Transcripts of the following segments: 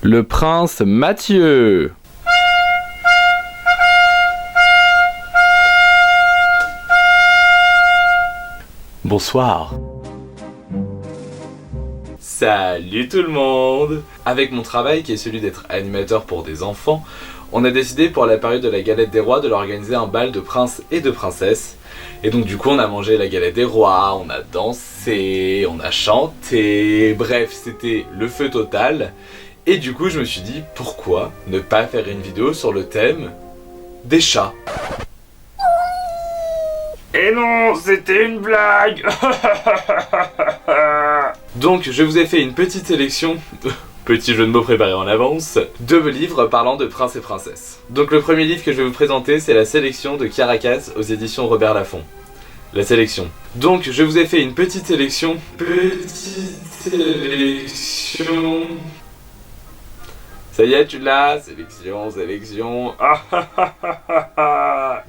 Le prince Mathieu. Bonsoir. Salut tout le monde! Avec mon travail qui est celui d'être animateur pour des enfants, on a décidé pour la période de la galette des rois de leur organiser un bal de princes et de princesses. Et donc du coup on a mangé la galette des rois, on a dansé, on a chanté, bref c'était le feu total. Et du coup je me suis dit pourquoi ne pas faire une vidéo sur le thème des chats. Et non, c'était une blague. Donc je vous ai fait une petite sélection, petit jeu de mots préparé en avance, de livres parlant de princes et princesses. Donc le premier livre que je vais vous présenter c'est la sélection de Caracas aux éditions Robert Laffont. La sélection. Donc je vous ai fait une petite sélection. Ça y est, tu l'as. Sélection.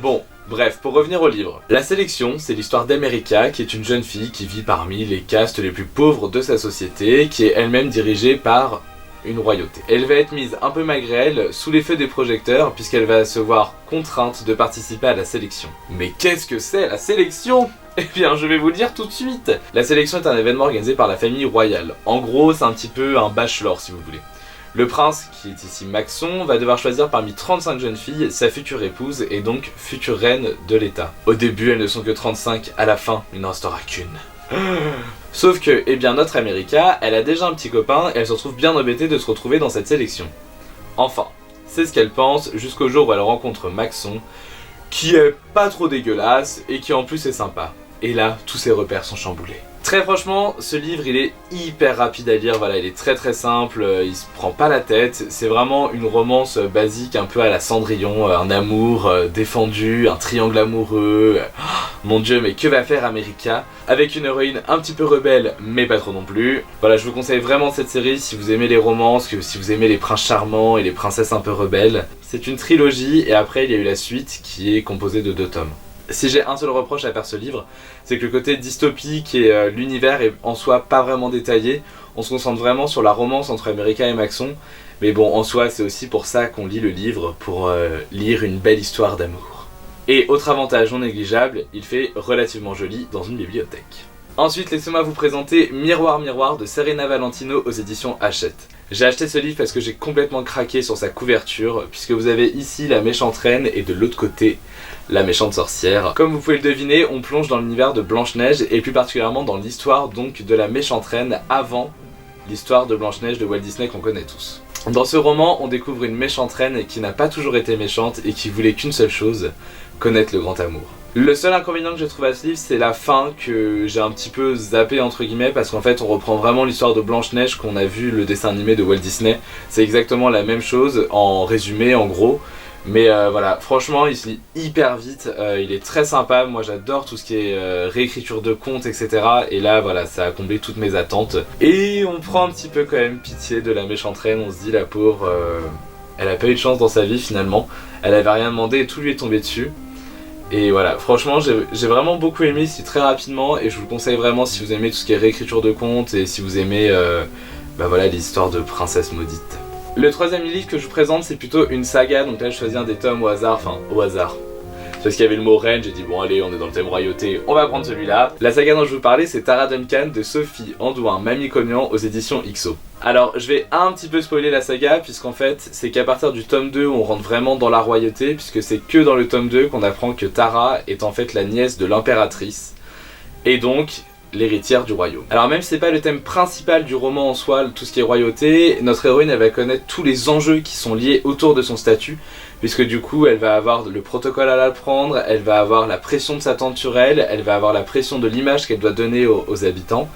Bon, bref, pour revenir au livre. La sélection, c'est l'histoire d'América, qui est une jeune fille qui vit parmi les castes les plus pauvres de sa société, qui est elle-même dirigée par une royauté. Elle va être mise un peu malgré elle sous les feux des projecteurs, puisqu'elle va se voir contrainte de participer à la sélection. Mais qu'est-ce que c'est la sélection ? Eh bien, je vais vous le dire tout de suite. La sélection est un événement organisé par la famille royale. En gros, c'est un petit peu un bachelor, si vous voulez. Le prince, qui est ici Maxon, va devoir choisir parmi 35 jeunes filles sa future épouse et donc future reine de l'état. Au début, elles ne sont que 35, à la fin, il n'en restera qu'une. Sauf que, eh bien, notre America, elle a déjà un petit copain et elle se retrouve bien embêtée de se retrouver dans cette sélection. Enfin, c'est ce qu'elle pense jusqu'au jour où elle rencontre Maxon, qui est pas trop dégueulasse et qui en plus est sympa. Et là, tous ses repères sont chamboulés. Très franchement, ce livre il est hyper rapide à lire, voilà, il est très simple, il se prend pas la tête, c'est vraiment une romance basique un peu à la Cendrillon, un amour défendu, un triangle amoureux, mon dieu mais que va faire America, avec une héroïne un petit peu rebelle mais pas trop non plus. Voilà, je vous conseille vraiment cette série si vous aimez les romances, si vous aimez les princes charmants et les princesses un peu rebelles. C'est une trilogie et après il y a eu la suite qui est composée de 2 tomes. Si j'ai un seul reproche à faire ce livre, c'est que le côté dystopique et l'univers est en soi pas vraiment détaillé. On se concentre vraiment sur la romance entre America et Maxon. Mais bon, en soi, c'est aussi pour ça qu'on lit le livre, pour lire une belle histoire d'amour. Et autre avantage non négligeable, il fait relativement joli dans une bibliothèque. Ensuite, laissez-moi vous présenter Miroir Miroir de Serena Valentino aux éditions Hachette. J'ai acheté ce livre parce que j'ai complètement craqué sur sa couverture, puisque vous avez ici la méchante reine et de l'autre côté, la méchante sorcière. Comme vous pouvez le deviner, on plonge dans l'univers de Blanche-Neige et plus particulièrement dans l'histoire donc de la méchante reine avant l'histoire de Blanche-Neige de Walt Disney qu'on connaît tous. Dans ce roman, on découvre une méchante reine qui n'a pas toujours été méchante et qui voulait qu'une seule chose, connaître le grand amour. Le seul inconvénient que j'ai trouvé à ce livre, c'est la fin que j'ai un petit peu zappé entre guillemets parce qu'en fait on reprend vraiment l'histoire de Blanche-Neige qu'on a vu le dessin animé de Walt Disney. C'est exactement la même chose en résumé en gros. Mais voilà, franchement il se lit hyper vite, il est très sympa, moi j'adore tout ce qui est réécriture de contes etc. Et là voilà, ça a comblé toutes mes attentes. Et on prend un petit peu quand même pitié de la méchante reine, on se dit la pauvre, elle a pas eu de chance dans sa vie finalement. Elle avait rien demandé et tout lui est tombé dessus. Et voilà, franchement j'ai vraiment beaucoup aimé ici très rapidement et je vous le conseille vraiment si vous aimez tout ce qui est réécriture de contes et si vous aimez bah voilà, l'histoire de princesse maudite. Le troisième livre que je vous présente c'est plutôt une saga, donc là je choisis un des tomes au hasard, enfin au hasard. Parce qu'il y avait le mot reine, j'ai dit bon allez on est dans le thème royauté, on va prendre celui-là. La saga dont je vous parlais c'est Tara Duncan de Sophie Andouin Mamie-Cognan aux éditions XO. Alors je vais un petit peu spoiler la saga puisqu'en fait c'est qu'à partir du tome 2 on rentre vraiment dans la royauté puisque c'est que dans le tome 2 qu'on apprend que Tara est en fait la nièce de l'impératrice et donc l'héritière du royaume. Alors même si c'est pas le thème principal du roman en soi, tout ce qui est royauté, notre héroïne elle va connaître tous les enjeux qui sont liés autour de son statut, puisque du coup elle va avoir le protocole à l'apprendre, elle va avoir la pression de sa tante sur elle, elle va avoir la pression de l'image qu'elle doit donner aux habitants,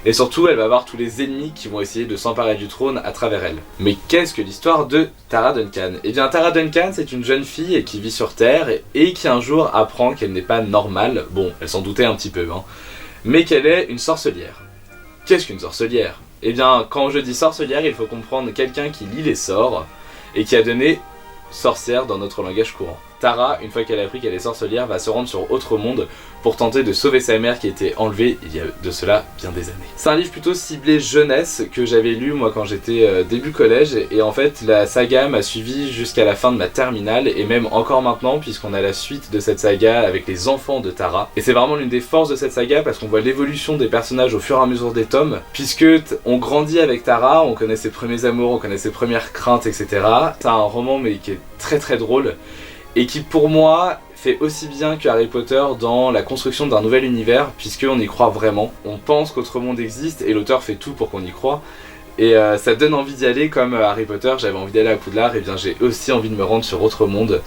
et surtout elle va avoir tous les ennemis qui vont essayer de s'emparer du trône à travers elle. Mais qu'est-ce que l'histoire de Tara Duncan ? Eh bien Tara Duncan c'est une jeune fille qui vit sur Terre et qui un jour apprend qu'elle n'est pas normale, bon elle s'en doutait un petit peu hein, mais qu'elle est une sorcelière. Qu'est-ce qu'une sorcelière ? Eh bien, quand je dis sorcelière, il faut comprendre quelqu'un qui lit les sorts et qui a donné sorcière dans notre langage courant. Tara, une fois qu'elle a appris qu'elle est sorcière, va se rendre sur Autre-Monde pour tenter de sauver sa mère qui a été enlevée il y a de cela bien des années. C'est un livre plutôt ciblé jeunesse que j'avais lu moi quand j'étais début collège, et en fait la saga m'a suivi jusqu'à la fin de ma terminale et même encore maintenant puisqu'on a la suite de cette saga avec les enfants de Tara. Et c'est vraiment l'une des forces de cette saga parce qu'on voit l'évolution des personnages au fur et à mesure des tomes, puisque on grandit avec Tara, on connaît ses premiers amours, on connaît ses premières craintes, etc. C'est un roman mais qui est très très drôle et qui pour moi fait aussi bien que Harry Potter dans la construction d'un nouvel univers, puisqu'on y croit vraiment. On pense qu'Autre Monde existe et l'auteur fait tout pour qu'on y croit. Et ça donne envie d'y aller, comme Harry Potter, j'avais envie d'aller à Poudlard, et bien j'ai aussi envie de me rendre sur Autre Monde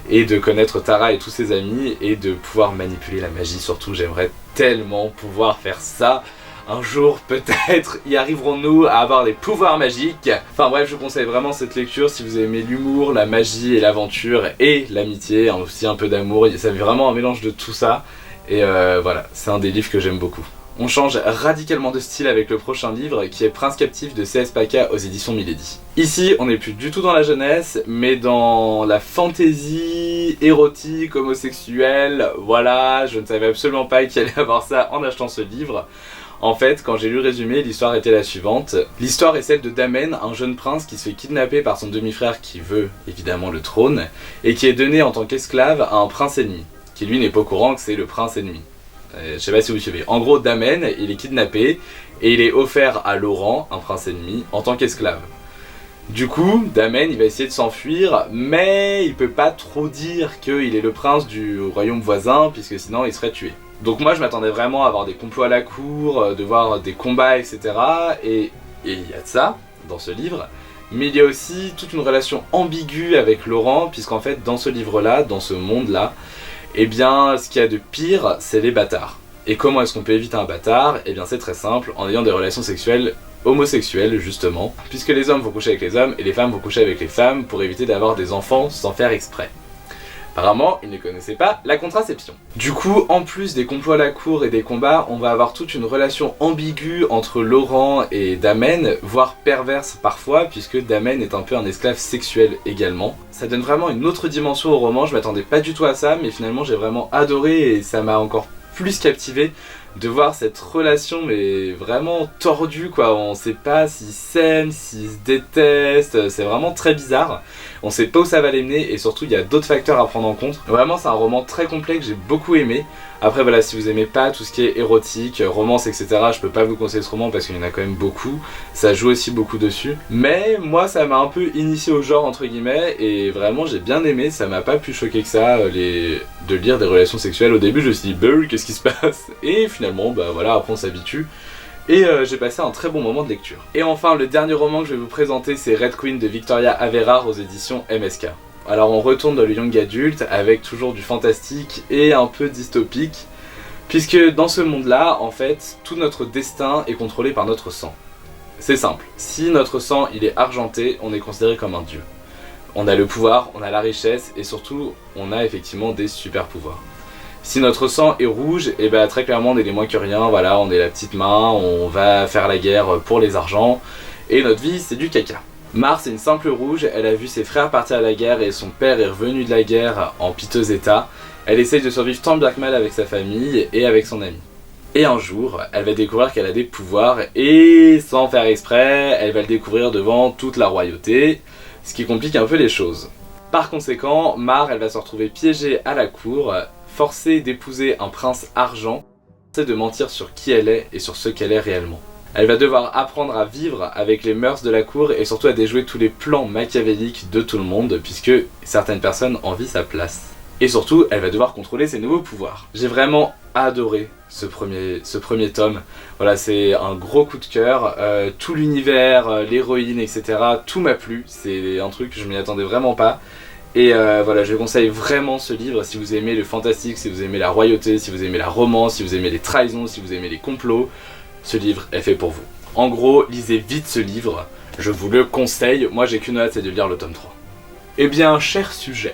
et de connaître Tara et tous ses amis et de pouvoir manipuler la magie. Surtout, j'aimerais tellement pouvoir faire ça. Un jour, peut-être, y arriverons-nous à avoir des pouvoirs magiques. Enfin bref, je vous conseille vraiment cette lecture si vous aimez l'humour, la magie et l'aventure et l'amitié, aussi un peu d'amour. Ça fait vraiment un mélange de tout ça. Et voilà, c'est un des livres que j'aime beaucoup. On change radicalement de style avec le prochain livre qui est Prince Captif de C.S. Paca aux éditions Milady. Ici, on n'est plus du tout dans la jeunesse, mais dans la fantaisie érotique, homosexuelle. Voilà, je ne savais absolument pas qu'il allait avoir ça en achetant ce livre. En fait, quand j'ai lu le résumé, l'histoire était la suivante. L'histoire est celle de Damen, un jeune prince qui se fait kidnapper par son demi-frère qui veut évidemment le trône, et qui est donné en tant qu'esclave à un prince ennemi, qui lui n'est pas au courant que c'est le prince ennemi. Je sais pas si vous suivez. En gros, Damen, il est kidnappé, et il est offert à Laurent, un prince ennemi, en tant qu'esclave. Du coup, Damen, il va essayer de s'enfuir, mais il peut pas trop dire qu'il est le prince du royaume voisin, puisque sinon il serait tué. Donc moi je m'attendais vraiment à avoir des complots à la cour, de voir des combats, etc. Et il y a de ça dans ce livre. Mais il y a aussi toute une relation ambiguë avec Laurent, puisqu'en fait dans ce livre-là, dans ce monde-là, eh bien ce qu'il y a de pire, c'est les bâtards. Et comment est-ce qu'on peut éviter un bâtard? Eh bien c'est très simple, en ayant des relations sexuelles homosexuelles justement, puisque les hommes vont coucher avec les hommes et les femmes vont coucher avec les femmes pour éviter d'avoir des enfants sans faire exprès. Apparemment, ils ne connaissaient pas la contraception. Du coup, en plus des complots à la cour et des combats, on va avoir toute une relation ambiguë entre Laurent et Damen, voire perverse parfois, puisque Damen est un peu un esclave sexuel également. Ça donne vraiment une autre dimension au roman, je m'attendais pas du tout à ça, mais finalement j'ai vraiment adoré et ça m'a encore plus captivé de voir cette relation mais vraiment tordue quoi, on sait pas s'ils s'aiment, s'ils se détestent, c'est vraiment très bizarre, on sait pas où ça va les mener et surtout il y a d'autres facteurs à prendre en compte. Vraiment c'est un roman très complet que j'ai beaucoup aimé. Après voilà, si vous aimez pas tout ce qui est érotique, romance etc, je peux pas vous conseiller ce roman parce qu'il y en a quand même beaucoup, ça joue aussi beaucoup dessus, mais moi ça m'a un peu initié au genre entre guillemets et vraiment j'ai bien aimé, ça m'a pas plus choqué que ça de lire des relations sexuelles. Au début je me suis dit qu'est-ce qui se passe, et finalement bah voilà, après on s'habitue. Et j'ai passé un très bon moment de lecture. Et enfin le dernier roman que je vais vous présenter, c'est Red Queen de Victoria Aveyard aux éditions MSK. Alors on retourne dans le young adulte avec toujours du fantastique et un peu dystopique, puisque dans ce monde-là, en fait, tout notre destin est contrôlé par notre sang. C'est simple, si notre sang il est argenté, on est considéré comme un dieu. On a le pouvoir, on a la richesse et surtout on a effectivement des super pouvoirs. Si notre sang est rouge, et ben très clairement on est des moins que rien, voilà, on est la petite main, on va faire la guerre pour les argents, et notre vie c'est du caca. Mars est une simple rouge, elle a vu ses frères partir à la guerre et son père est revenu de la guerre en piteux état. Elle essaye de survivre tant bien que mal avec sa famille et avec son ami. Et un jour, elle va découvrir qu'elle a des pouvoirs et sans faire exprès, elle va le découvrir devant toute la royauté, ce qui complique un peu les choses. Par conséquent, Mar, elle va se retrouver piégée à la cour, forcée d'épouser un prince argent, forcée de mentir sur qui elle est et sur ce qu'elle est réellement. Elle va devoir apprendre à vivre avec les mœurs de la cour et surtout à déjouer tous les plans machiavéliques de tout le monde, puisque certaines personnes envient sa place. Et surtout, elle va devoir contrôler ses nouveaux pouvoirs. J'ai vraiment adoré ce premier tome. Voilà, c'est un gros coup de cœur. Tout l'univers, l'héroïne, etc. Tout m'a plu. C'est un truc que je m'y attendais vraiment pas. Et voilà, je conseille vraiment ce livre si vous aimez le fantastique, si vous aimez la royauté, si vous aimez la romance, si vous aimez les trahisons, si vous aimez les complots. Ce livre est fait pour vous. En gros, lisez vite ce livre, je vous le conseille. Moi j'ai qu'une hâte, c'est de lire le tome 3. Eh bien, cher sujet,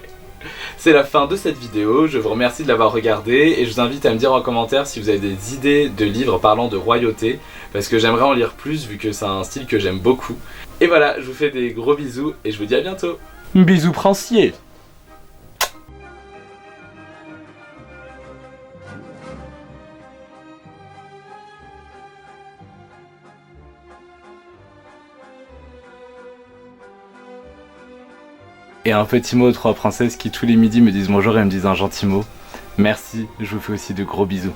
c'est la fin de cette vidéo, je vous remercie de l'avoir regardé et je vous invite à me dire en commentaire si vous avez des idées de livres parlant de royauté, parce que j'aimerais en lire plus vu que c'est un style que j'aime beaucoup. Et voilà, je vous fais des gros bisous et je vous dis à bientôt. Bisous princier. Et un petit mot aux 3 princesses qui tous les midis me disent bonjour et me disent un gentil mot. Merci, je vous fais aussi de gros bisous.